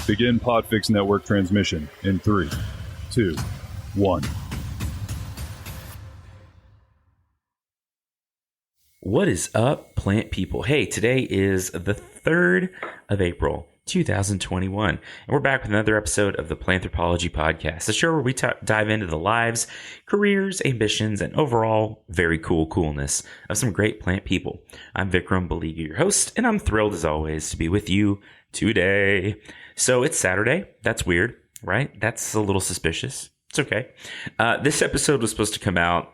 Begin Podfix Network transmission in 3, 2, 1. What is up, plant people? Hey, today is the 3rd of April, 2021, and we're back with another episode of the Planthropology Podcast, a show where we dive into the lives, careers, ambitions, and overall very coolness of some great plant people. I'm Vikram Baliga, your host, and I'm thrilled as always to be with you today. So it's Saturday. That's weird, right? That's a little suspicious. It's okay. This episode was supposed to come out,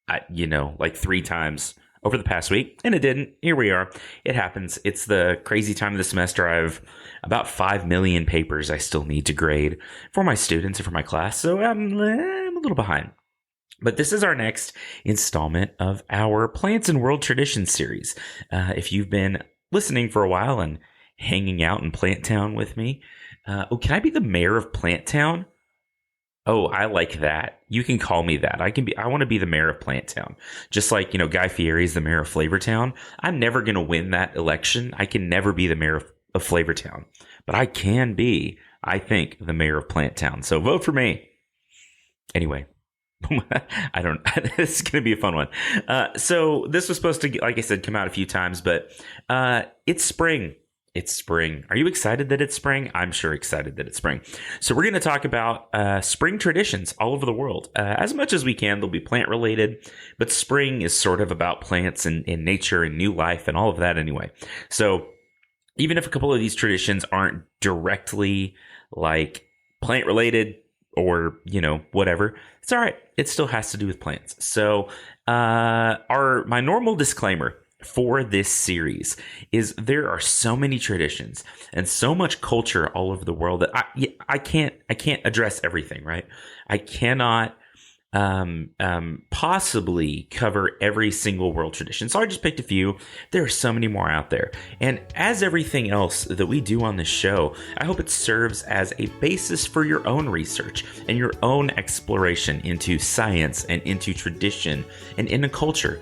like 3 times over the past week, and it didn't. Here we are. It happens. It's the crazy time of the semester. I have about 5 million papers I still need to grade for my students and for my class, so I'm a little behind. But this is our next installment of our Plants and World Traditions series. If you've been listening for a while and hanging out in Plant Town with me, can I be the mayor of Plant Town? Oh, I like that. You can call me that. I want to be the mayor of Plant Town. Just like, Guy Fieri is the mayor of Flavortown. I'm never going to win that election. I can never be the mayor of Flavortown. But I can be, I think, the mayor of Plant Town. So vote for me. Anyway, this is going to be a fun one. So this was supposed to, like I said, come out a few times, but it's spring. It's spring. Are you excited that it's spring? I'm sure excited that it's spring. So we're going to talk about spring traditions all over the world. As much as we can, they'll be plant related, but spring is sort of about plants and nature and new life and all of that anyway. So even if a couple of these traditions aren't directly like plant related or, whatever, it's all right. It still has to do with plants. So my normal disclaimer for this series is there are so many traditions and so much culture all over the world that I can't address everything, right? I cannot possibly cover every single world tradition. So I just picked a few. There are so many more out there. And as everything else that we do on this show, I hope it serves as a basis for your own research and your own exploration into science and into tradition and into culture.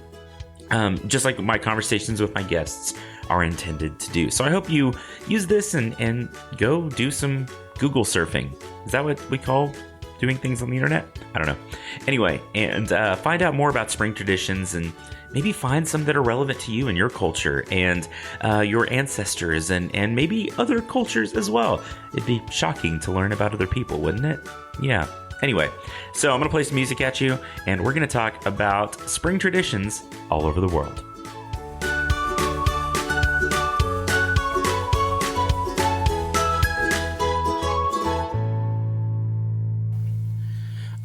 Just like my conversations with my guests are intended to do. So I hope you use this and go do some Google surfing. Is that what we call doing things on the internet? I don't know. Anyway, and find out more about spring traditions and maybe find some that are relevant to you and your culture and your ancestors and maybe other cultures as well. It'd be shocking to learn about other people, wouldn't it? Yeah. Anyway, so I'm going to play some music at you, and we're going to talk about spring traditions all over the world.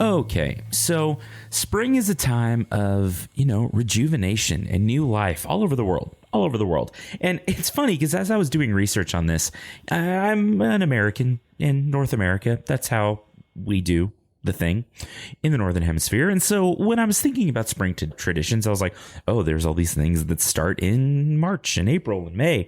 Okay, so spring is a time of, rejuvenation and new life all over the world. And it's funny because as I was doing research on this, I'm an American in North America. That's how we do the thing in the Northern Hemisphere. And so when I was thinking about spring traditions, I was like, oh, there's all these things that start in March and April and May.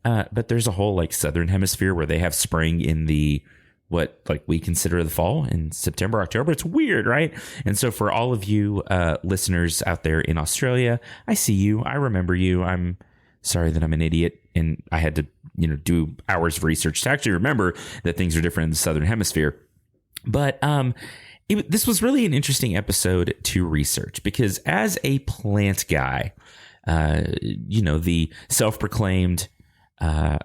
But there's a whole Southern Hemisphere where they have spring in the what we consider the fall in September, October. It's weird, right? And so for all of you listeners out there in Australia, I see you. I remember you. I'm sorry that I'm an idiot and I had to, do hours of research to actually remember that things are different in the Southern Hemisphere. But this was really an interesting episode to research because as a plant guy, the self-proclaimed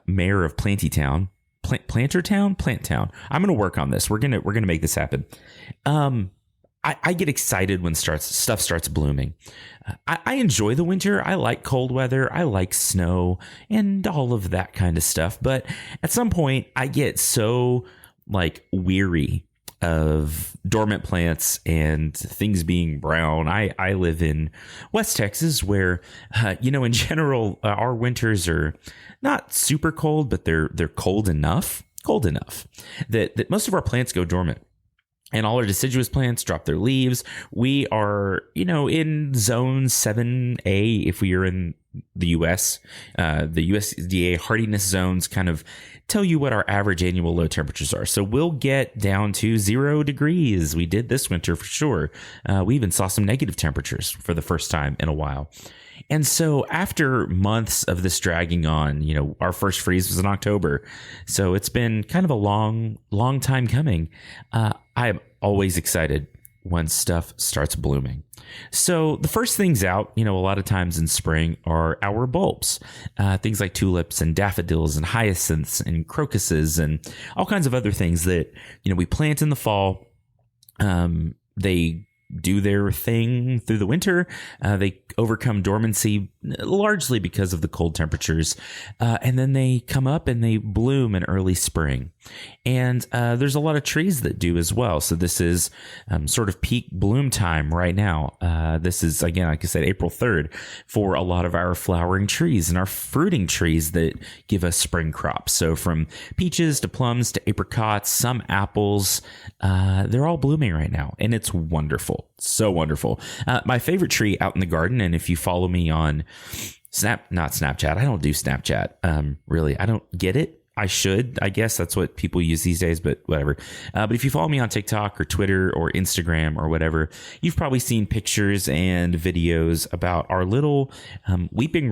mayor of Plantytown, Plant Town. I'm going to work on this. We're going to make this happen. I get excited when stuff starts blooming. I enjoy the winter. I like cold weather. I like snow and all of that kind of stuff. But at some point, I get so weary of dormant plants and things being brown. I live in West Texas where, in general, our winters are not super cold, but they're cold enough that most of our plants go dormant. And all our deciduous plants drop their leaves. We are, in zone 7A if we are in the U.S. The USDA hardiness zones kind of tell you what our average annual low temperatures are. So we'll get down to 0 degrees. We did this winter for sure. We even saw some negative temperatures for the first time in a while. And so after months of this dragging on, our first freeze was in October. So it's been kind of a long time coming. I'm always excited when stuff starts blooming. So the first things out, a lot of times in spring are our bulbs, things like tulips and daffodils and hyacinths and crocuses and all kinds of other things that, we plant in the fall. They do their thing through the winter. They overcome dormancy largely because of the cold temperatures. And then they come up and they bloom in early spring. And there's a lot of trees that do as well. So this is sort of peak bloom time right now. This is, again, like I said, April 3rd for a lot of our flowering trees and our fruiting trees that give us spring crops. So from peaches to plums to apricots, some apples, they're all blooming right now. And it's wonderful. So wonderful. My favorite tree out in the garden, and if you follow me on not Snapchat, I don't do Snapchat. Really, I don't get it. I should. I guess that's what people use these days, but whatever. But if you follow me on TikTok or Twitter or Instagram or whatever, you've probably seen pictures and videos about our little weeping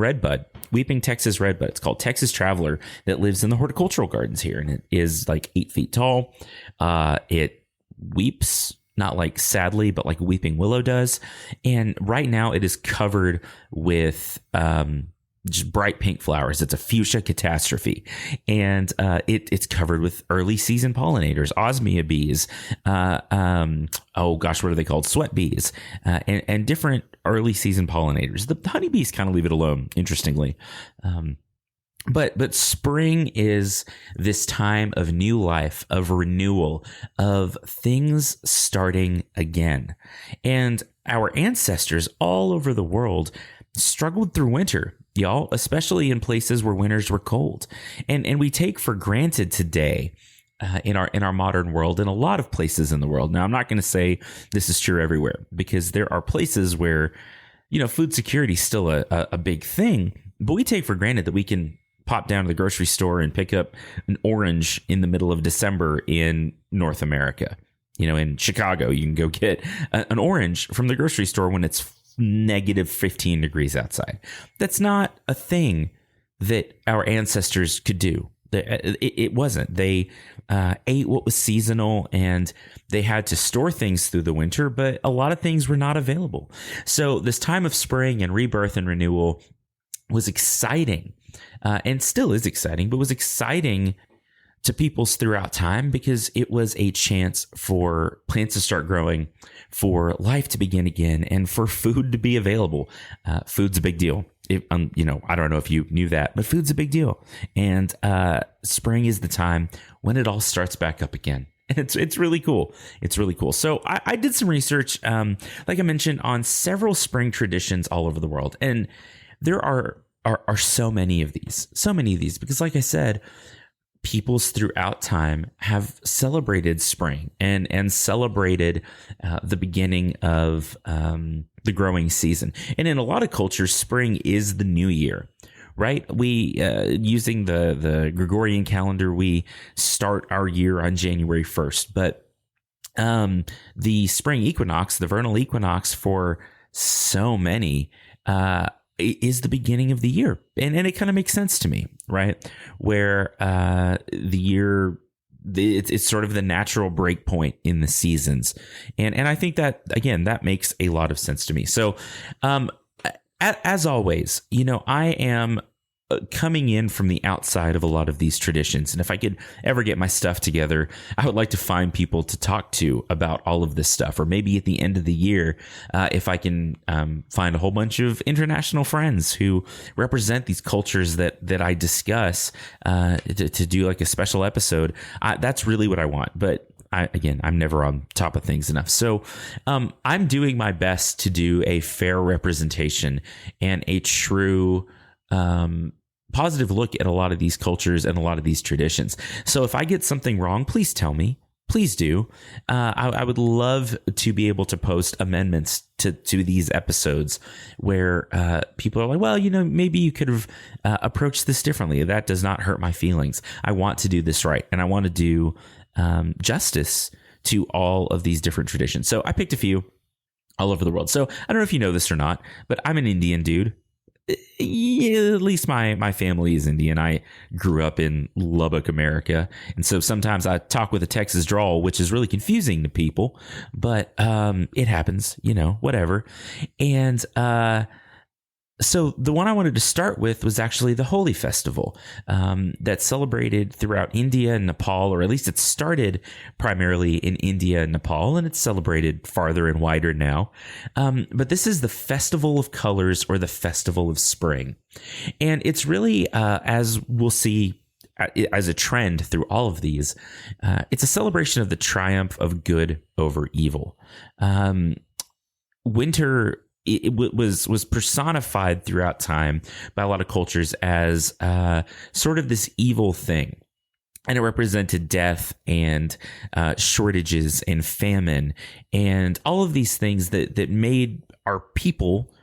Texas redbud. It's called Texas Traveler, that lives in the horticultural gardens here, and it is like 8 feet tall. It weeps. Not like sadly, but like weeping willow does. And right now it is covered with just bright pink flowers. It's a fuchsia catastrophe. And it's covered with early season pollinators, osmia bees. Oh gosh, what are they called? Sweat bees and different early season pollinators. The honeybees kind of leave it alone, interestingly. But spring is this time of new life, of renewal, of things starting again. And our ancestors all over the world struggled through winter, y'all, especially in places where winters were cold. And we take for granted today in our modern world, in a lot of places in the world. Now, I'm not going to say this is true everywhere, because there are places where, food security is still a big thing, but we take for granted that we can pop down to the grocery store and pick up an orange in the middle of December in North America. In Chicago, you can go get an orange from the grocery store when it's negative 15 degrees outside. That's not a thing that our ancestors could do. It wasn't. They ate what was seasonal, and they had to store things through the winter, but a lot of things were not available. So this time of spring and rebirth and renewal was exciting. And still is exciting, but was exciting to peoples throughout time because it was a chance for plants to start growing, for life to begin again, and for food to be available. Food's a big deal. I don't know if you knew that, but food's a big deal. And spring is the time when it all starts back up again. And it's really cool. It's really cool. So I did some research, like I mentioned, on several spring traditions all over the world. And there are so many of these because, like I said, peoples throughout time have celebrated spring and celebrated the beginning of the growing season. And in a lot of cultures, spring is the new year, right? We using the Gregorian calendar, we start our year on January 1st, but the spring equinox, the vernal equinox, for so many is the beginning of the year. And it kind of makes sense to me, right? Where the year, it's sort of the natural break point in the seasons. And I think that, again, that makes a lot of sense to me. So as always, I am coming in from the outside of a lot of these traditions. And if I could ever get my stuff together, I would like to find people to talk to about all of this stuff. Or maybe at the end of the year, if I can find a whole bunch of international friends who represent these cultures that I discuss to do like a special episode. That's really what I want. But I'm never on top of things enough. So I'm doing my best to do a fair representation and a true positive look at a lot of these cultures and a lot of these traditions. So if I get something wrong, please tell me. Please do. I would love to be able to post amendments to these episodes where people are like, well, maybe you could have approached this differently. That does not hurt my feelings. I want to do this right. And I want to do justice to all of these different traditions. So I picked a few all over the world. So I don't know if you know this or not, but I'm an Indian dude. Yeah, at least my family is Indian. I grew up in Lubbock, America, and so sometimes I talk with a Texas drawl, which is really confusing to people. But it happens, whatever. And so the one I wanted to start with was actually the Holi Festival, that's celebrated throughout India and Nepal, or at least it started primarily in India and Nepal, and it's celebrated farther and wider now. But this is the Festival of Colors, or the Festival of Spring. And it's really, as we'll see as a trend through all of these, it's a celebration of the triumph of good over evil. Winter, it was personified throughout time by a lot of cultures as sort of this evil thing. And it represented death and shortages and famine and all of these things that made our people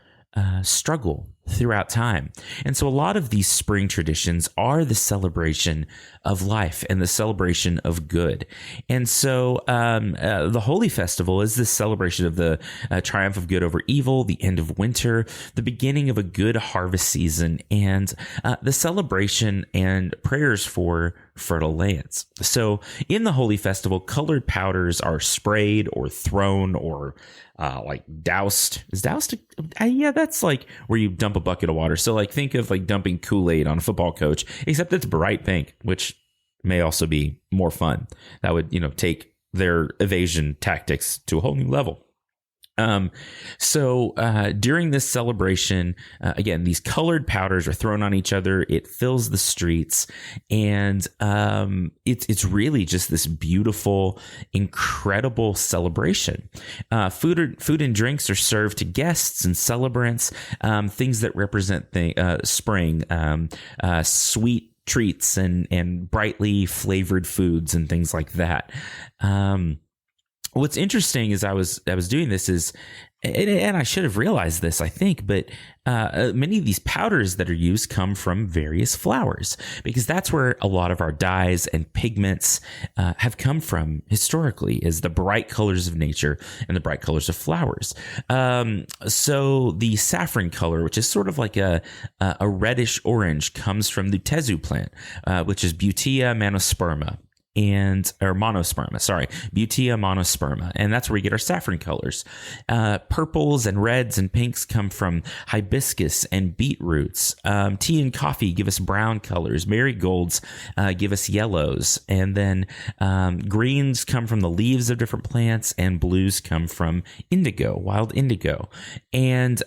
struggle throughout time. And so a lot of these spring traditions are the celebration of life and the celebration of good. And so the Holi Festival is this celebration of the triumph of good over evil, the end of winter, the beginning of a good harvest season, and the celebration and prayers for fertile lands. So in the Holi Festival, colored powders are sprayed or thrown or like doused. Is doused? Yeah, that's like where you dump a bucket of water. So like think of like dumping Kool-Aid on a football coach, except it's bright pink, which may also be more fun. That would, take their evasion tactics to a whole new level. So during this celebration, again, these colored powders are thrown on each other. It fills the streets, and it's really just this beautiful, incredible celebration. Food and drinks are served to guests and celebrants, things that represent spring, sweet treats and brightly flavored foods and things like that. What's interesting is I was doing this is, and I should have realized this, I think, but many of these powders that are used come from various flowers, because that's where a lot of our dyes and pigments have come from historically, is the bright colors of nature and the bright colors of flowers. So the saffron color, which is sort of like a reddish orange, comes from the tezu plant, which is Butea monosperma. Butea monosperma. And that's where we get our saffron colors. Purples and reds and pinks come from hibiscus and beetroots. Tea and coffee give us brown colors. Marigolds give us yellows. And then greens come from the leaves of different plants, and blues come from indigo, wild indigo. And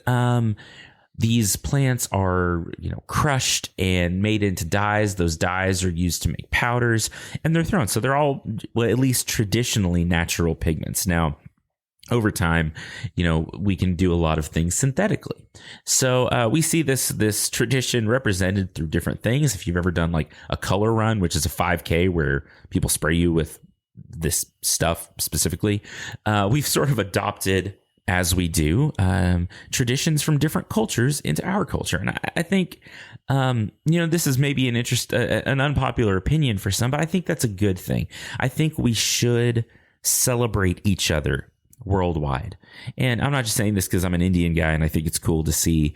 these plants are, crushed and made into dyes. Those dyes are used to make powders, and they're thrown. So they're all, well, at least traditionally, natural pigments. Now, over time, we can do a lot of things synthetically. So we see this tradition represented through different things. If you've ever done like a color run, which is a 5K where people spray you with this stuff specifically, we've sort of adopted, as we do, traditions from different cultures into our culture. And I think, this is maybe an unpopular opinion for some, but I think that's a good thing. I think we should celebrate each other worldwide. And I'm not just saying this because I'm an Indian guy and I think it's cool to see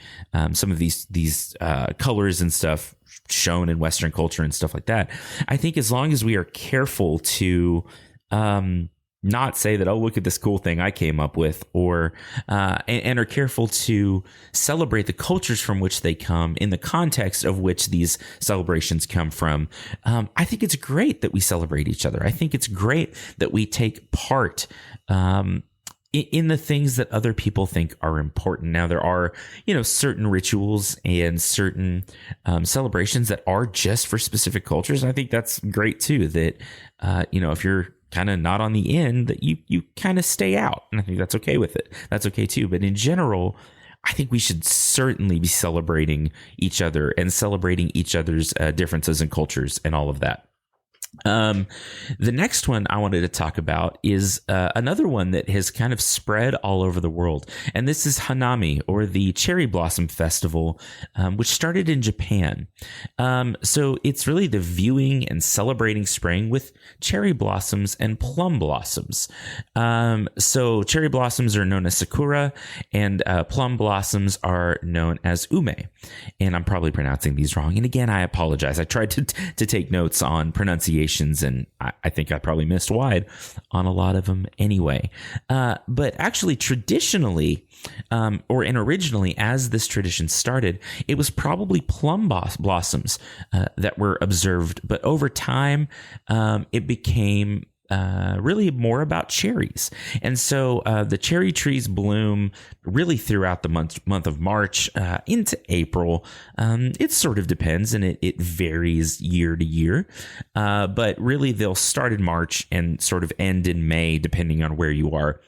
some of these colors and stuff shown in Western culture and stuff like that. I think as long as we are careful to not say that, oh, look at this cool thing I came up with, or and are careful to celebrate the cultures from which they come in the context of which these celebrations come from. I think it's great that we celebrate each other. I think it's great that we take part in the things that other people think are important. Now, there are, certain rituals and certain celebrations that are just for specific cultures. And I think that's great too, that, if you're kind of not on the end, that you kind of stay out. And I think that's okay with it. That's okay too. But in general, I think we should certainly be celebrating each other and celebrating each other's differences and cultures and all of that. The next one I wanted to talk about is another one that has kind of spread all over the world. And this is Hanami, or the Cherry Blossom Festival, which started in Japan. So it's really the viewing and celebrating spring with cherry blossoms and plum blossoms. So cherry blossoms are known as sakura, and plum blossoms are known as ume. And I'm probably pronouncing these wrong. And again, I apologize. I tried to take notes on pronunciation, and I think I probably missed wide on a lot of them anyway. But actually, traditionally, and originally, as this tradition started, it was probably plum blossoms that were observed. But over time, it became really more about cherries. And so the cherry trees bloom really throughout the month of March into April. It sort of depends, and it varies year to year. But really, they'll start in March and sort of end in May, depending on where you are,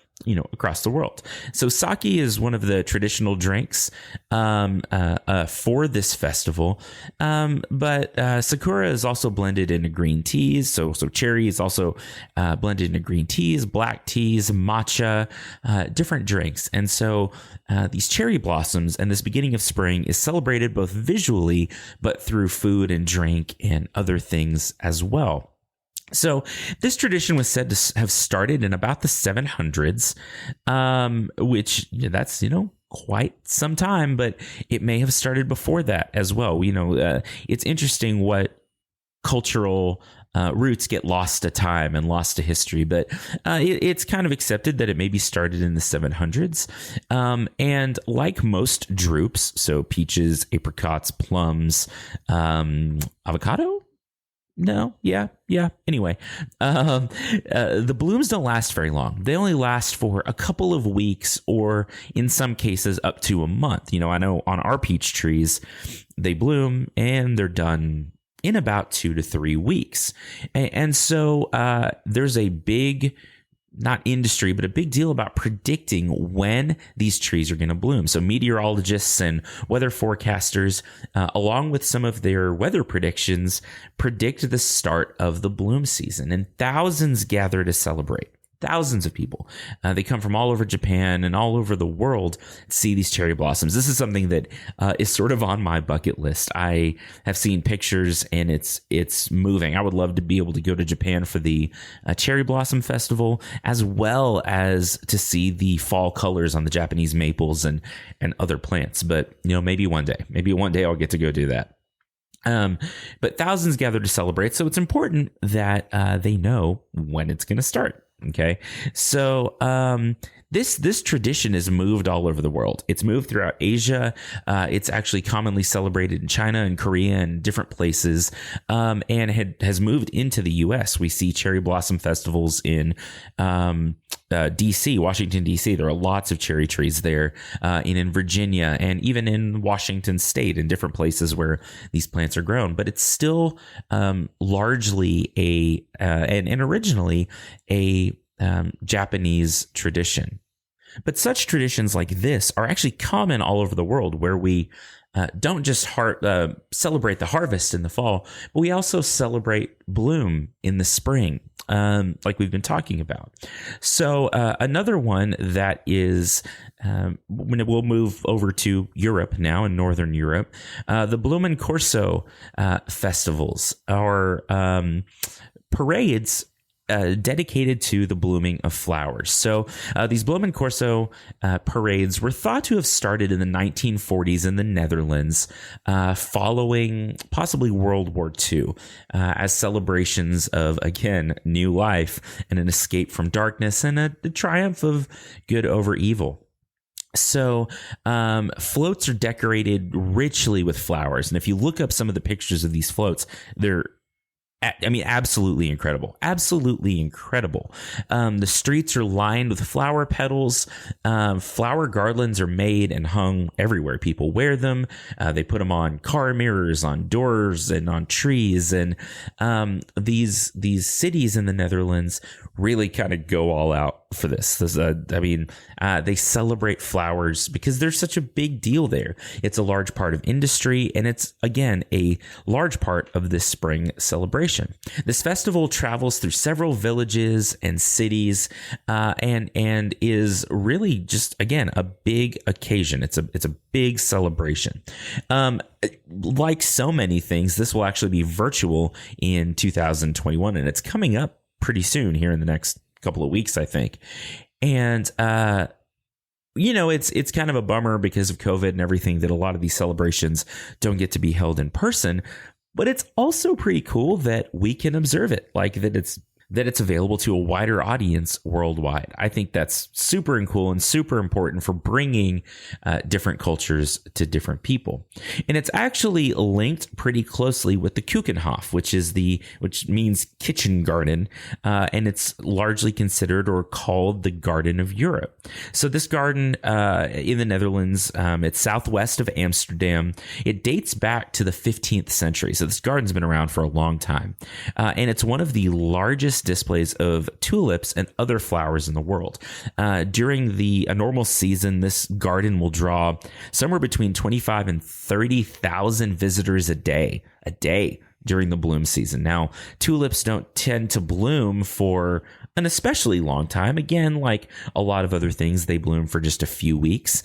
across the world. So sake is one of the traditional drinks for this festival. But sakura is also blended into green teas. So cherry is also blended into green teas, black teas, matcha, different drinks. And so these cherry blossoms and this beginning of spring is celebrated both visually, but through food and drink and other things as well. So this tradition was said to have started in about the 700s, which that's, quite some time, but it may have started before that as well. It's interesting what cultural roots get lost to time and lost to history, but it's kind of accepted that it maybe started in the 700s. And like most drupes, so peaches, apricots, plums, avocado. No, yeah. Anyway, the blooms don't last very long. They only last for a couple of weeks, or in some cases up to a month. I know on our peach trees, they bloom and they're done in about 2 to 3 weeks. And so there's a big, not industry, but a big deal about predicting when these trees are going to bloom. So meteorologists and weather forecasters, along with some of their weather predictions, predict the start of the bloom season, and thousands gather to celebrate. Thousands of people. They come from all over Japan and all over the world to see these cherry blossoms. This is something that is sort of on my bucket list. I have seen pictures, and it's moving. I would love to be able to go to Japan for the Cherry Blossom Festival, as well as to see the fall colors on the Japanese maples and other plants. But maybe one day I'll get to go do that. But thousands gather to celebrate, so it's important that they know when it's going to start. Okay, so this tradition is moved all over the world. It's moved throughout Asia. It's actually commonly celebrated in China and Korea and different places, and has moved into the U.S. We see cherry blossom festivals in D.C., Washington, D.C. There are lots of cherry trees there, in Virginia, and even in Washington State, in different places where these plants are grown. But it's still largely and originally a Japanese tradition. But such traditions like this are actually common all over the world, where we don't just celebrate the harvest in the fall, but we also celebrate bloom in the spring, like we've been talking about. So another one that is, when we'll move over to Europe now, in Northern Europe, the Blumencorso festivals are parades dedicated to the blooming of flowers. So these Blumencorso parades were thought to have started in the 1940s in the Netherlands, following possibly World War II, as celebrations of, again, new life and an escape from darkness and the triumph of good over evil. So floats are decorated richly with flowers. And if you look up some of the pictures of these floats, they're absolutely incredible. Absolutely incredible. The streets are lined with flower petals. Flower garlands are made and hung everywhere. People wear them. They put them on car mirrors, on doors, and on trees. And these cities in the Netherlands really kind of go all out for this. They celebrate flowers because there's such a big deal there. It's a large part of industry, and it's, again, a large part of this spring celebration. This festival travels through several villages and cities, and is really just, again, a big occasion. It's a big celebration. Like so many things, this will actually be virtual in 2021, and it's coming up pretty soon here in the next couple of weeks, I think. And it's kind of a bummer because of COVID and everything that a lot of these celebrations don't get to be held in person, but it's also pretty cool that we can observe it, like that it's available to a wider audience worldwide. I think that's super cool and super important for bringing different cultures to different people. And it's actually linked pretty closely with the Keukenhof, which means kitchen garden, and it's largely considered or called the Garden of Europe. So this garden in the Netherlands, it's southwest of Amsterdam. It dates back to the 15th century. So this garden's been around for a long time, and it's one of the largest displays of tulips and other flowers in the world. During a normal season, this garden will draw somewhere between 25 and 30,000 visitors a day during the bloom season. Now, tulips don't tend to bloom for an especially long time. Again, like a lot of other things, they bloom for just a few weeks.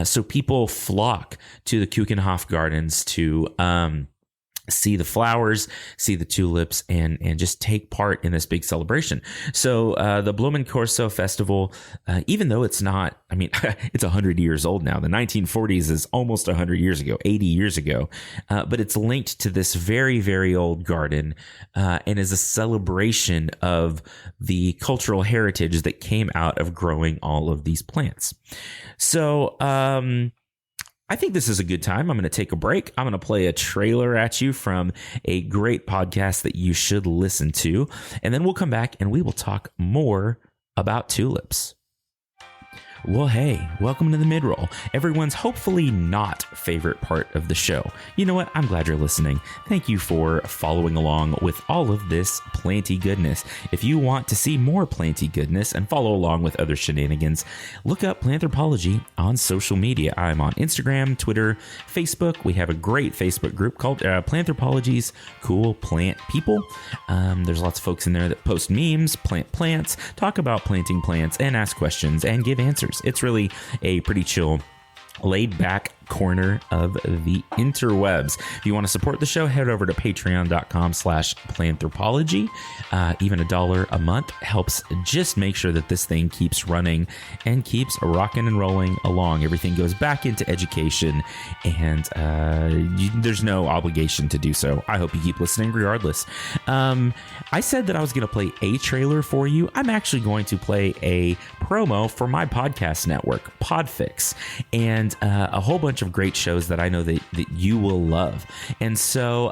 So people flock to the Keukenhof gardens to see the flowers, see the tulips, and just take part in this big celebration. So the Bloemencorso Festival, even though it's not, it's 100 years old now. The 1940s is almost 100 years ago, 80 years ago, but it's linked to this very, very old garden, and is a celebration of the cultural heritage that came out of growing all of these plants. So, I think this is a good time. I'm going to take a break. I'm going to play a trailer at you from a great podcast that you should listen to. And then we'll come back and we will talk more about tulips. Well, hey, welcome to the mid-roll, everyone's hopefully not favorite part of the show. You know what? I'm glad you're listening. Thank you for following along with all of this planty goodness. If you want to see more planty goodness and follow along with other shenanigans, look up Planthropology on social media. I'm on Instagram, Twitter, Facebook. We have a great Facebook group called Planthropology's Cool Plant People. There's lots of folks in there that post memes, plant plants, talk about planting plants, and ask questions and give answers. It's really a pretty chill, laid back corner of the interwebs. If you want to support the show, head over to patreon.com/planthropology. Even $1 a month helps just make sure that this thing keeps running and keeps rocking and rolling along. Everything goes back into education, and there's no obligation to do so. I hope you keep listening regardless. I said that I was going to play a trailer for you. I'm actually going to play a promo for my podcast network, Podfix, and a whole bunch of great shows that I know that you will love. And so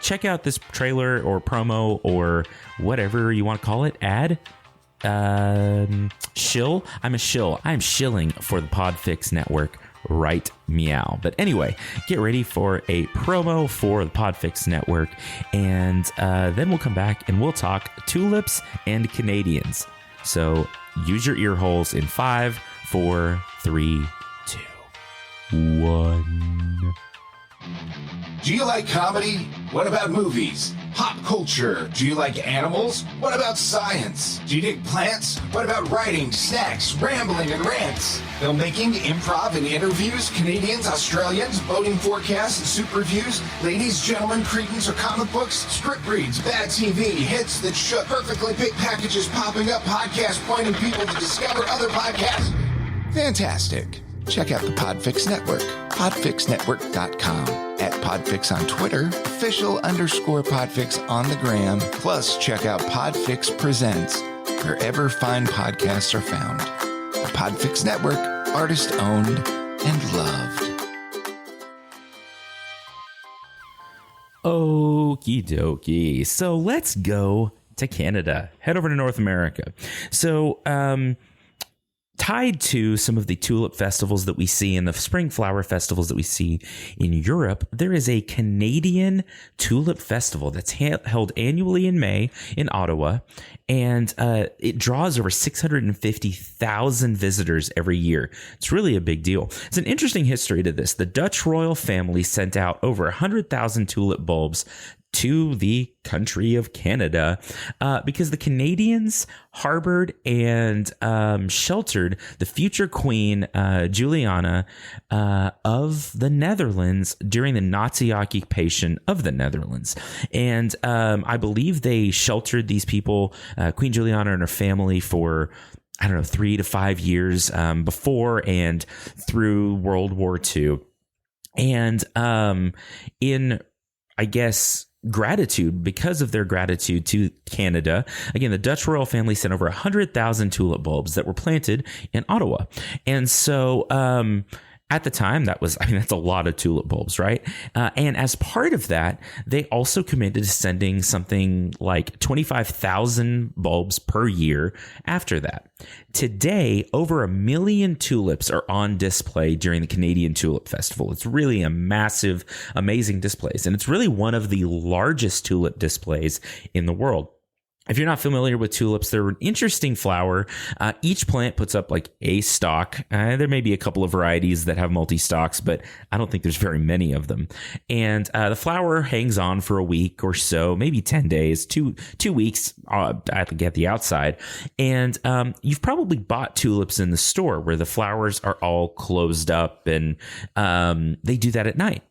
check out this trailer or promo or whatever you want to call it, ad. Shill. I'm a shill. I'm shilling for the Podfix network right meow. But anyway, get ready for a promo for the Podfix network, and then we'll come back and we'll talk tulips and Canadians. So use your ear holes in 5, 4, 3, 2, 1. Do you like comedy? What about movies? Pop culture? Do you like animals? What about science? Do you dig plants? What about writing, snacks, rambling, and rants? Filmmaking, improv, and interviews? Canadians, Australians, boating forecasts and soup reviews? Ladies, gentlemen, cretins, or comic books? Script reads, bad TV, hits that shook, perfectly picked packages popping up, podcasts pointing people to discover other podcasts? Fantastic. Check out the Podfix Network, podfixnetwork.com, at Podfix on Twitter, official_Podfix on the gram, plus check out Podfix Presents, wherever fine podcasts are found. The Podfix Network, artist-owned and loved. Okie dokie. So let's go to Canada. Head over to North America. So, tied to some of the tulip festivals that we see and the spring flower festivals that we see in Europe, there is a Canadian tulip festival that's held annually in May in Ottawa, and it draws over 650,000 visitors every year. It's really a big deal. It's an interesting history to this. The Dutch royal family sent out over 100,000 tulip bulbs to the country of Canada because the Canadians harbored and sheltered the future Queen Juliana of the Netherlands during the Nazi occupation of the Netherlands. And I believe they sheltered these people, Queen Juliana and her family, for 3 to 5 years before and through World War II. And in, I guess, gratitude, because of their gratitude to Canada, again, the Dutch royal family sent over 100,000 tulip bulbs that were planted in Ottawa. And so at the time, that's a lot of tulip bulbs, right? And as part of that, they also committed to sending something like 25,000 bulbs per year after that. Today, over 1 million tulips are on display during the Canadian Tulip Festival. It's really a massive, amazing displays, and it's really one of the largest tulip displays in the world. If you're not familiar with tulips, they're an interesting flower. Each plant puts up like a stalk. There may be a couple of varieties that have multi-stalks, but I don't think there's very many of them. And the flower hangs on for a week or so, maybe 10 days, two weeks at the outside. And you've probably bought tulips in the store where the flowers are all closed up, and they do that at night.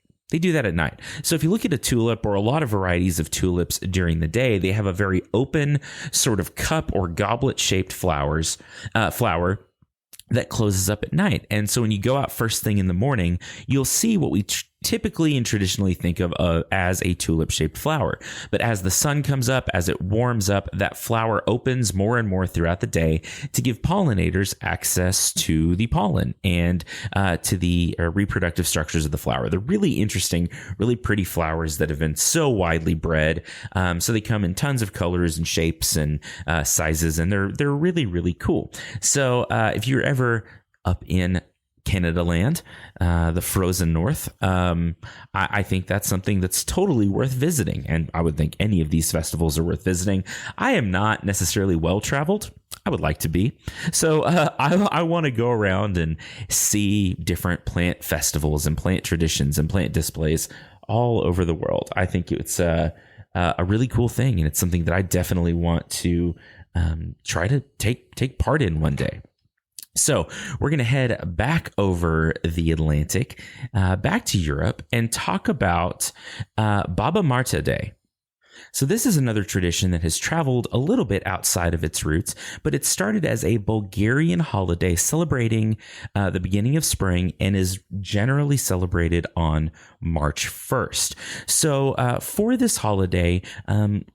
So if you look at a tulip or a lot of varieties of tulips during the day, they have a very open sort of cup or goblet shaped flower that closes up at night. And so when you go out first thing in the morning, you'll see what we typically and traditionally think of as a tulip-shaped flower. But as the sun comes up, as it warms up, that flower opens more and more throughout the day to give pollinators access to the pollen and to the reproductive structures of the flower. They're really interesting, really pretty flowers that have been so widely bred. So they come in tons of colors and shapes and sizes, and they're really, really cool. So if you're ever up in Canada land, the frozen north, I think that's something that's totally worth visiting. And I would think any of these festivals are worth visiting. I am not necessarily well-traveled. I would like to be. So I want to go around and see different plant festivals and plant traditions and plant displays all over the world. I think it's a really cool thing. And it's something that I definitely want to try to take part in one day. So we're going to head back over the Atlantic, back to Europe, and talk about Baba Marta Day. So this is another tradition that has traveled a little bit outside of its roots, but it started as a Bulgarian holiday celebrating the beginning of spring and is generally celebrated on March 1st. So for this holiday,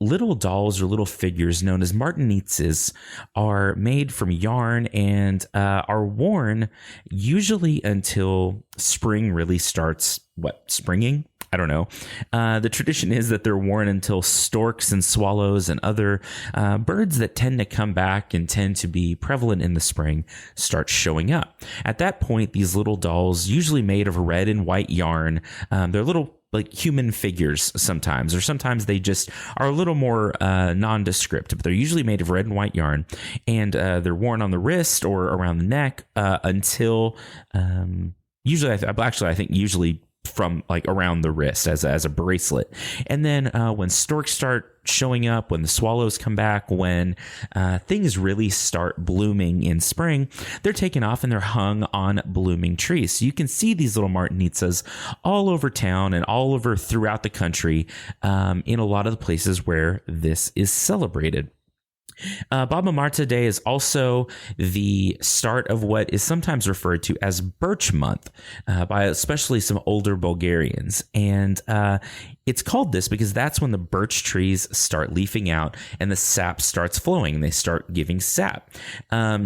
little dolls or little figures known as martinitzes are made from yarn and are worn usually until spring really starts, springing? I don't know. The tradition is that they're worn until storks and swallows and other birds that tend to come back and tend to be prevalent in the spring start showing up. At that point, these little dolls, usually made of red and white yarn, they're little like human figures sometimes, or sometimes they just are a little more nondescript, but they're usually made of red and white yarn, and they're worn on the wrist or around the neck until usually, I think usually from like around the wrist as a bracelet. And then when storks start showing up, when the swallows come back, when things really start blooming in spring, they're taken off and they're hung on blooming trees. So you can see these little martinitzas all over town and all over throughout the country in a lot of the places where this is celebrated. Baba Marta Day is also the start of what is sometimes referred to as Birch Month by especially some older Bulgarians. And it's called this because that's when the birch trees start leafing out and the sap starts flowing and they start giving sap.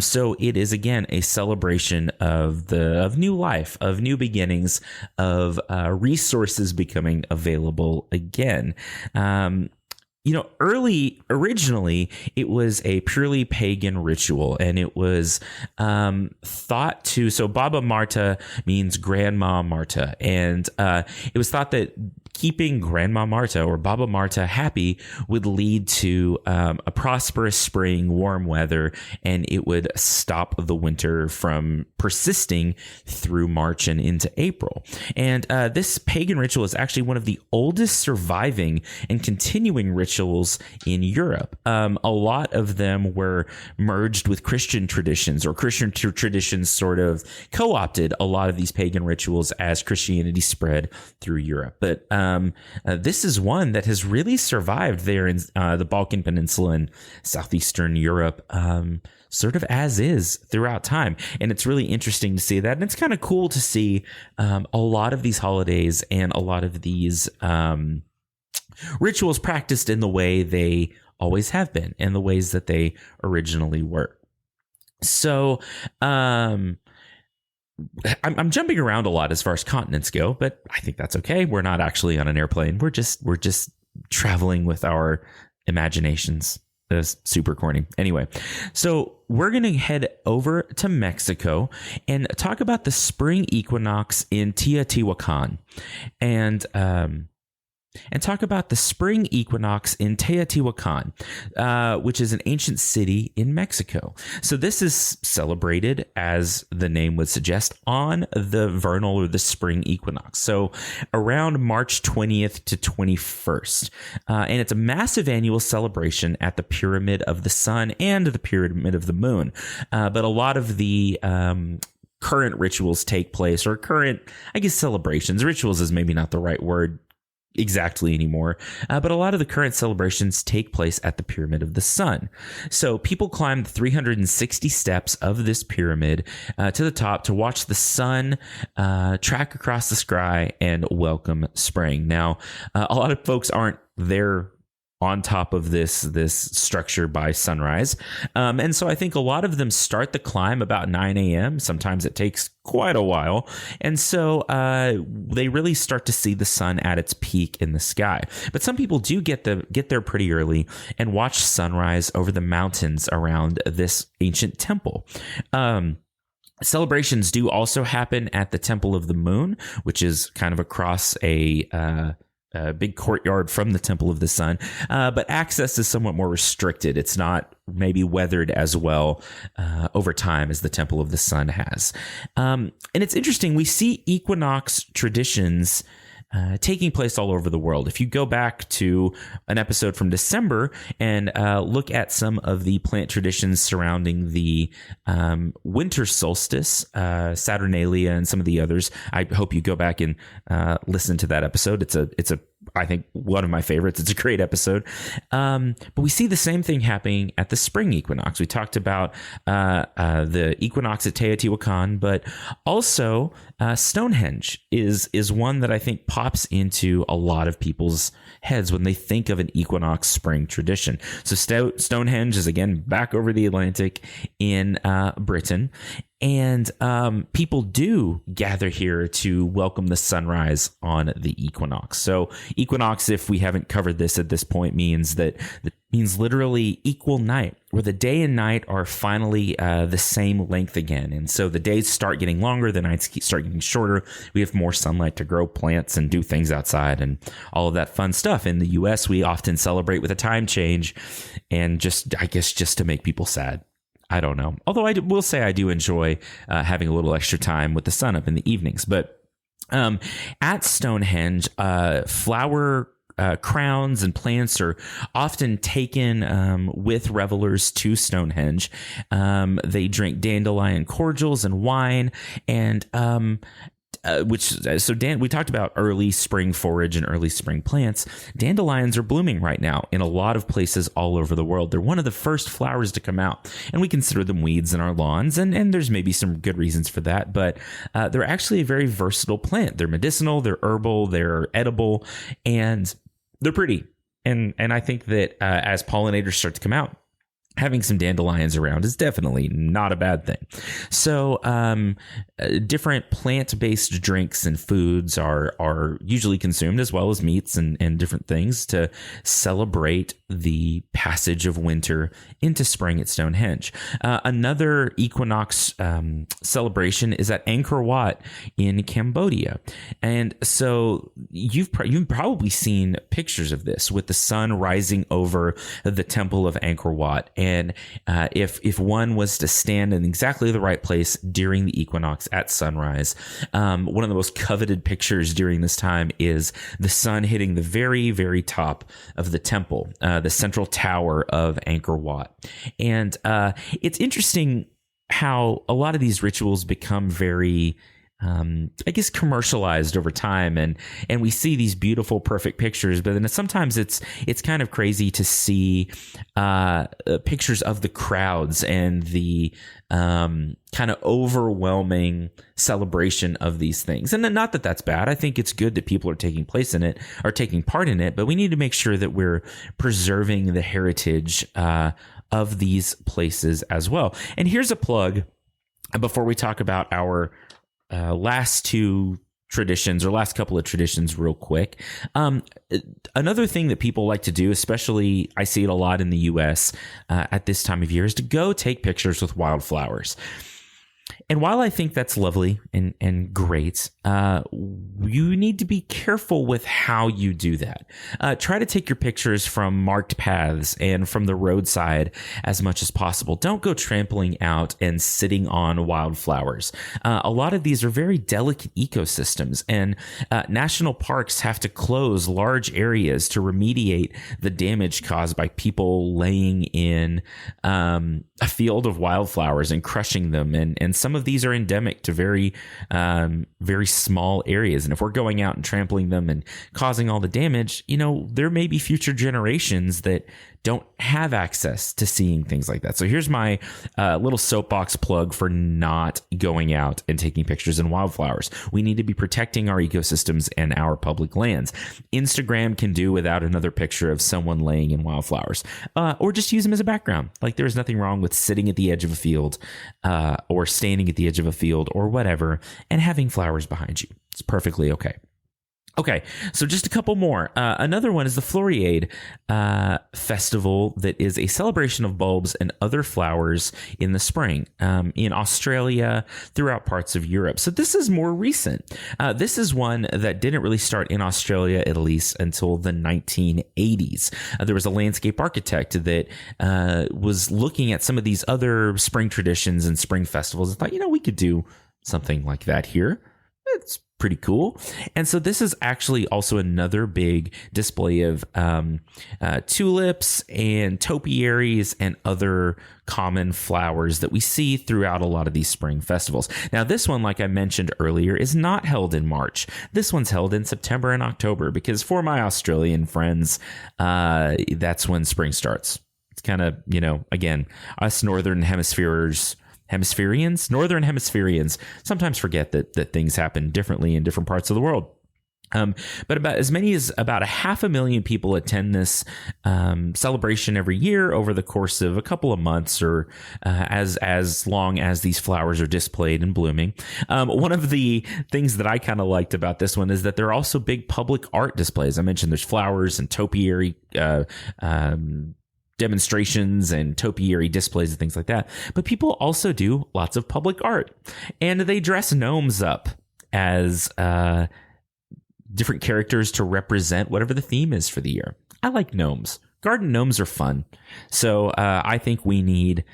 So it is, again, a celebration of new life, of new beginnings, of resources becoming available again. originally, it was a purely pagan ritual, and it was thought to. So Baba Marta means Grandma Marta, and it was thought that keeping Grandma Marta or Baba Marta happy would lead to a prosperous spring, warm weather, and it would stop the winter from persisting through March and into April. And this pagan ritual is actually one of the oldest surviving and continuing rituals in Europe. A lot of them were merged with Christian traditions, or Christian traditions sort of co-opted a lot of these pagan rituals as Christianity spread through Europe. But this is one that has really survived there in the Balkan Peninsula and southeastern Europe, sort of as is throughout time. And it's really interesting to see that. And it's kind of cool to see a lot of these holidays and a lot of these rituals practiced in the way they always have been, in the ways that they originally were. So, I'm jumping around a lot as far as continents go, but I think that's okay. We're not actually on an airplane. We're just traveling with our imaginations. That's super corny. Anyway, so we're going to head over to Mexico and talk about the spring equinox in Teotihuacan, and talk about the spring equinox in Teotihuacan, which is an ancient city in Mexico. So this is celebrated, as the name would suggest, on the vernal or the spring equinox. So around March 20th to 21st. And it's a massive annual celebration at the Pyramid of the Sun and the Pyramid of the Moon. But a lot of the current rituals take place, or current, I guess, celebrations. Rituals is maybe not the right word exactly anymore, but a lot of the current celebrations take place at the Pyramid of the Sun. So people climb the 360 steps of this pyramid to the top to watch the sun track across the sky and welcome spring. Now, a lot of folks aren't there on top of this structure by sunrise. And so I think a lot of them start the climb about 9 a.m. Sometimes it takes quite a while. And so they really start to see the sun at its peak in the sky. But some people do get there pretty early and watch sunrise over the mountains around this ancient temple. Celebrations do also happen at the Temple of the Moon, which is kind of across a big courtyard from the Temple of the Sun, but access is somewhat more restricted. It's not maybe weathered as well over time as the Temple of the Sun has. And it's interesting, we see equinox traditions taking place all over the world. If you go back to an episode from December and look at some of the plant traditions surrounding the winter solstice, Saturnalia, and some of the others, I hope you go back and listen to that episode. It's a I think one of my favorites. It's a great episode. But we see the same thing happening at the spring equinox. We talked about the equinox at Teotihuacan, but also Stonehenge is one that I think pops into a lot of people's heads when they think of an equinox spring tradition. So Stonehenge is, again, back over the Atlantic in Britain. And people do gather here to welcome the sunrise on the equinox. So equinox, if we haven't covered this at this point, means literally equal night, where the day and night are finally the same length again. And so the days start getting longer, the nights start getting shorter. We have more sunlight to grow plants and do things outside and all of that fun stuff. In the US, we often celebrate with a time change, and I guess just to make people sad. I don't know. Although I will say I do enjoy having a little extra time with the sun up in the evenings. But at Stonehenge, flower crowns and plants are often taken with revelers to Stonehenge. They drink dandelion cordials and wine, and we talked about early spring forage and early spring plants. Dandelions are blooming right now in a lot of places all over the world. They're one of the first flowers to come out, and we consider them weeds in our lawns, and there's maybe some good reasons for that, but they're actually a very versatile plant. They're medicinal, they're herbal, they're edible, and they're pretty. And I think that as pollinators start to come out, having some dandelions around is definitely not a bad thing. So different plant-based drinks and foods are usually consumed, as well as meats and different things, to celebrate the passage of winter into spring at Stonehenge. Another equinox celebration is at Angkor Wat in Cambodia. And so you've probably seen pictures of this with the sun rising over the temple of Angkor Wat. And if one was to stand in exactly the right place during the equinox at sunrise, one of the most coveted pictures during this time is the sun hitting the very, very top of the temple, the central tower of Angkor Wat. And it's interesting how a lot of these rituals become very I guess commercialized over time, and we see these beautiful, perfect pictures, but then sometimes it's kind of crazy to see pictures of the crowds and the kind of overwhelming celebration of these things. And not that that's bad. I think it's good that people are taking part in it, but we need to make sure that we're preserving the heritage of these places as well. And here's a plug before we talk about our last two traditions, or last couple of traditions, real quick. Another thing that people like to do, especially I see it a lot in the US at this time of year, is to go take pictures with wildflowers. And while I think that's lovely and great, you need to be careful with how you do that. Try to take your pictures from marked paths and from the roadside as much as possible. Don't go trampling out and sitting on wildflowers. A lot of these are very delicate ecosystems, and national parks have to close large areas to remediate the damage caused by people laying in a field of wildflowers and crushing them. And some of these are endemic to very small areas. And if we're going out and trampling them and causing all the damage, there may be future generations that don't have access to seeing things like that. So here's my little soapbox plug for not going out and taking pictures in wildflowers. We need to be protecting our ecosystems and our public lands. Instagram can do without another picture of someone laying in wildflowers, or just use them as a background. Like, there's nothing wrong with sitting at the edge of a field or standing at the edge of a field or whatever and having flowers behind you. It's perfectly okay. Okay, so just a couple more. Another one is the Floriade Festival, that is a celebration of bulbs and other flowers in the spring in Australia, throughout parts of Europe. So this is more recent. This is one that didn't really start in Australia, at least, until the 1980s. There was a landscape architect that was looking at some of these other spring traditions and spring festivals and thought, we could do something like that here. It's pretty cool. And so this is actually also another big display of tulips and topiaries and other common flowers that we see throughout a lot of these spring festivals. Now, this one, like I mentioned earlier, is not held in March. This one's held in September and October, because for my Australian friends, that's when spring starts. It's kind of, again, us Northern Hemisphereans sometimes forget that things happen differently in different parts of the world. But about as many as about 500,000 people attend this celebration every year over the course of a couple of months, or as long as these flowers are displayed and blooming. One of the things that I kind of liked about this one is that there are also big public art displays. I mentioned there's flowers and topiary demonstrations and topiary displays and things like that. But people also do lots of public art, and they dress gnomes up as different characters to represent whatever the theme is for the year. I like gnomes. Garden gnomes are fun. So I think we need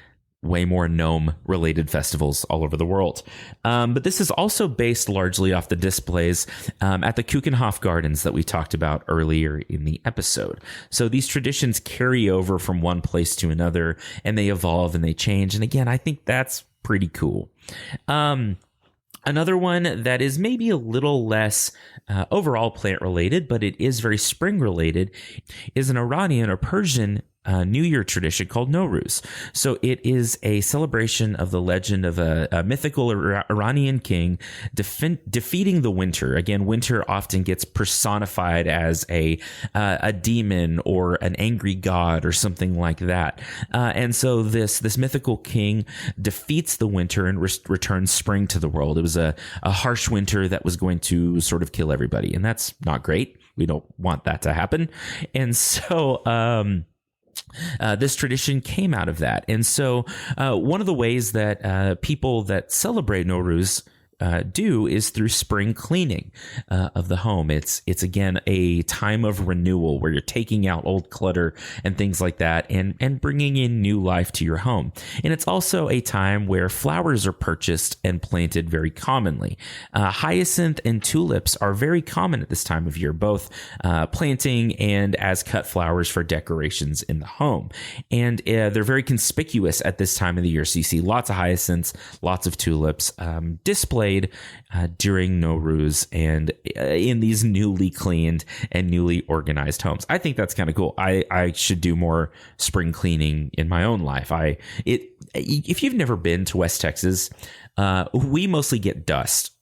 way more gnome-related festivals all over the world. But this is also based largely off the displays at the Keukenhof Gardens that we talked about earlier in the episode. So these traditions carry over from one place to another, and they evolve and they change. And again, I think that's pretty cool. Another one that is maybe a little less overall plant related, but it is very spring related, is an Iranian or Persian New Year tradition called Nowruz. So it is a celebration of the legend of a mythical Iranian king defeating the winter. Again, winter often gets personified as a demon or an angry god or something like that. And so this mythical king defeats the winter and returns spring to the world. It was a harsh winter that was going to sort of kill everybody, and that's not great. We don't want that to happen. And so this tradition came out of that. And so one of the ways that people that celebrate Nowruz do is through spring cleaning of the home. It's again a time of renewal where you're taking out old clutter and things like that and bringing in new life to your home. And it's also a time where flowers are purchased and planted very commonly. Hyacinth and tulips are very common at this time of year, both planting and as cut flowers for decorations in the home. And they're very conspicuous at this time of the year. So you see lots of hyacinths, lots of tulips displayed during Nowruz and in these newly cleaned and newly organized homes. I think that's kind of cool. I should do more spring cleaning in my own life. If you've never been to West Texas, we mostly get dust.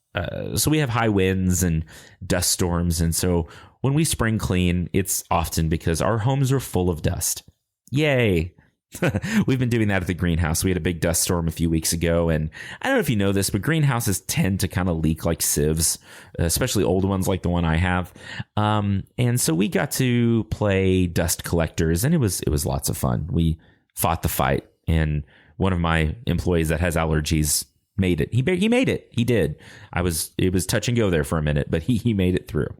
So we have high winds and dust storms. And so when we spring clean, it's often because our homes are full of dust. Yay. We've been doing that at the greenhouse. We had a big dust storm a few weeks ago, and I don't know if you know this, but greenhouses tend to kind of leak like sieves, especially old ones like the one I have. And so we got to play dust collectors, and it was lots of fun. We fought the fight, and one of my employees that has allergies made it. He made it. He did. It was touch and go there for a minute, but he made it through.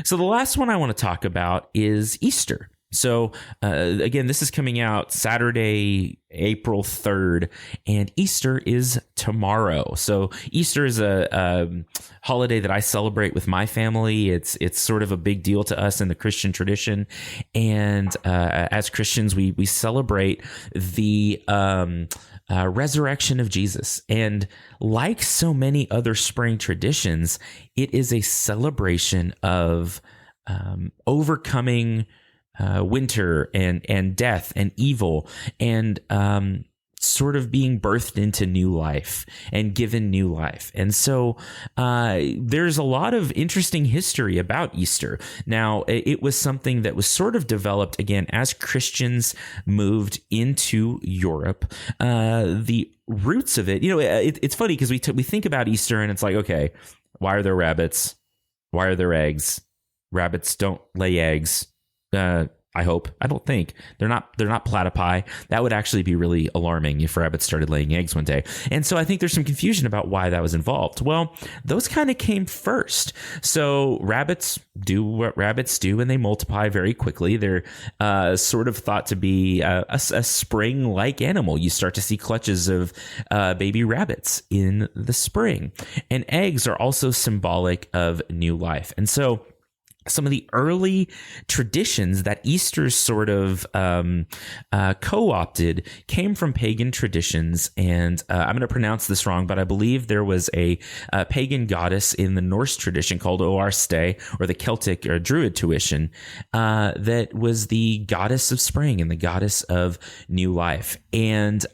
So the last one I want to talk about is Easter. So, again, this is coming out Saturday, April 3rd, and Easter is tomorrow. So Easter is a holiday that I celebrate with my family. It's sort of a big deal to us in the Christian tradition. And as Christians, we celebrate the resurrection of Jesus. And like so many other spring traditions, it is a celebration of overcoming winter and death and evil and sort of being birthed into new life and given new life. And so there's a lot of interesting history about Easter. Now, it was something that was sort of developed, again, as Christians moved into Europe. The roots of it, it's funny because we think about Easter and it's like, okay, why are there rabbits? Why are there eggs? Rabbits don't lay eggs. I hope. I don't think they're not platypi. That would actually be really alarming if rabbits started laying eggs one day. And so I think there's some confusion about why that was involved. Well, those kind of came first. So rabbits do what rabbits do, and they multiply very quickly. They're sort of thought to be a spring-like animal. You start to see clutches of baby rabbits in the spring. And eggs are also symbolic of new life. And so some of the early traditions that Easter sort of co-opted came from pagan traditions. And I'm going to pronounce this wrong, but I believe there was a pagan goddess in the Norse tradition called Oarste, or the Celtic or Druid tuition, that was the goddess of spring and the goddess of new life. And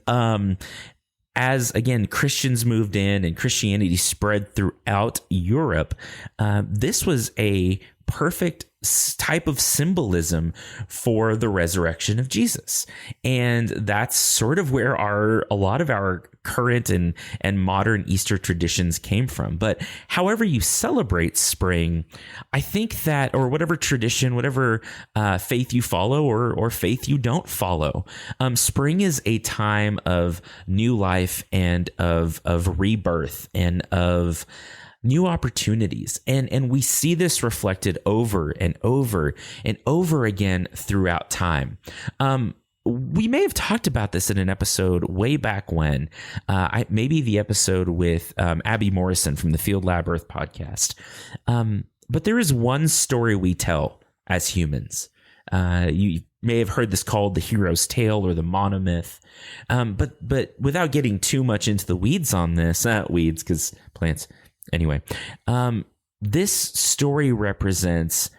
as, again, Christians moved in and Christianity spread throughout Europe, this was a perfect type of symbolism for the resurrection of Jesus. And that's sort of where a lot of our current and modern Easter traditions came from. But however you celebrate spring, I think that, or whatever tradition, whatever faith you follow or faith you don't follow, spring is a time of new life and of rebirth and of new opportunities. And we see this reflected over and over and over again throughout time. We may have talked about this in an episode way back when, maybe the episode with Abby Morrison from the Field Lab Earth podcast. But there is one story we tell as humans. You may have heard this called the hero's tale or the monomyth. But without getting too much into the weeds on this, weeds because plants. Anyway, this story represents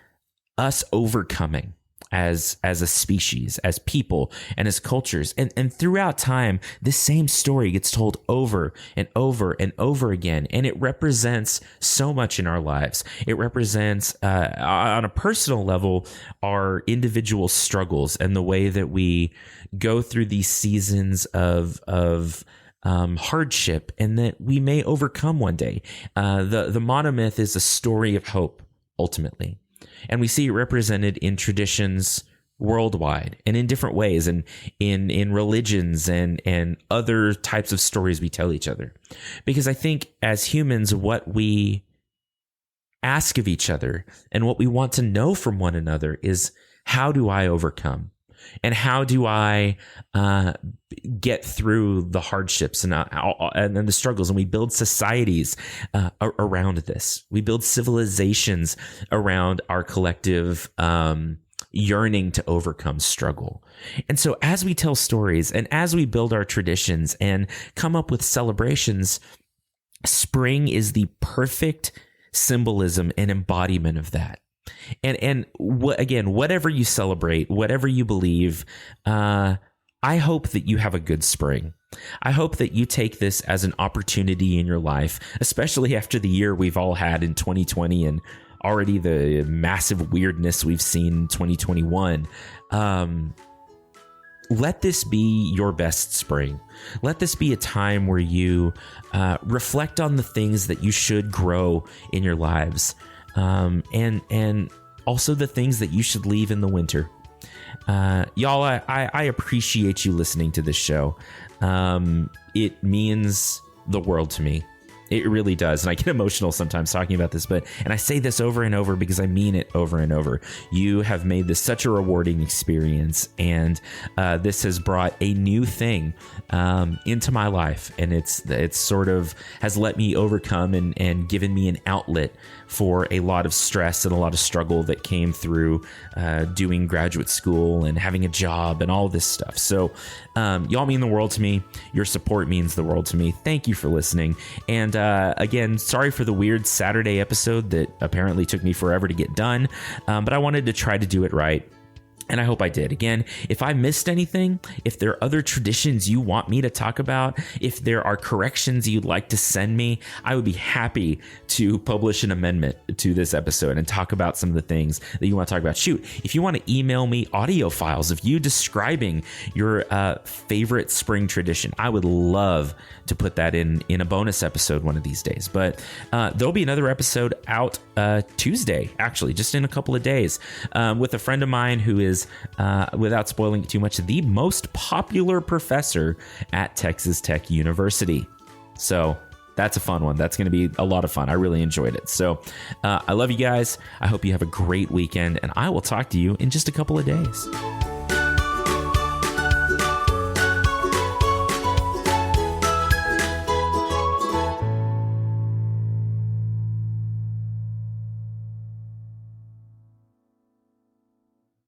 us overcoming as a species, as people, and as cultures. And throughout time, this same story gets told over and over and over again. And it represents so much in our lives. It represents, on a personal level, our individual struggles and the way that we go through these seasons of hardship, and that we may overcome one day. The monomyth is a story of hope, ultimately. And we see it represented in traditions worldwide and in different ways, and in religions and other types of stories we tell each other. Because I think as humans, what we ask of each other and what we want to know from one another is, how do I overcome? And how do I get through the hardships and the struggles? And we build societies around this. We build civilizations around our collective yearning to overcome struggle. And so as we tell stories and as we build our traditions and come up with celebrations, spring is the perfect symbolism and embodiment of that. And again, whatever you celebrate, whatever you believe, I hope that you have a good spring. I hope that you take this as an opportunity in your life, especially after the year we've all had in 2020 and already the massive weirdness we've seen in 2021. Let this be your best spring. Let this be a time where you reflect on the things that you should grow in your lives. And also the things that you should leave in the winter. Y'all, I appreciate you listening to this show. It means the world to me. It really does. And I get emotional sometimes talking about this, and I say this over and over because I mean it over and over. You have made this such a rewarding experience, and this has brought a new thing into my life, and it's sort of has let me overcome and given me an outlet for a lot of stress and a lot of struggle that came through doing graduate school and having a job and all this stuff. So y'all mean the world to me. Your support means the world to me. Thank you for listening. And again, sorry for the weird Saturday episode that apparently took me forever to get done, but I wanted to try to do it right. And I hope I did. Again, if I missed anything, if there are other traditions you want me to talk about, if there are corrections you'd like to send me, I would be happy to publish an amendment to this episode and talk about some of the things that you want to talk about. Shoot, if you want to email me audio files of you describing your favorite spring tradition, I would love to put that in a bonus episode one of these days. But there'll be another episode out Tuesday, actually, just in a couple of days, with a friend of mine who is, without spoiling it too much, the most popular professor at Texas Tech University. So that's a fun one. That's going to be a lot of fun. I really enjoyed it. So I love you guys. I hope you have a great weekend, and I will talk to you in just a couple of days.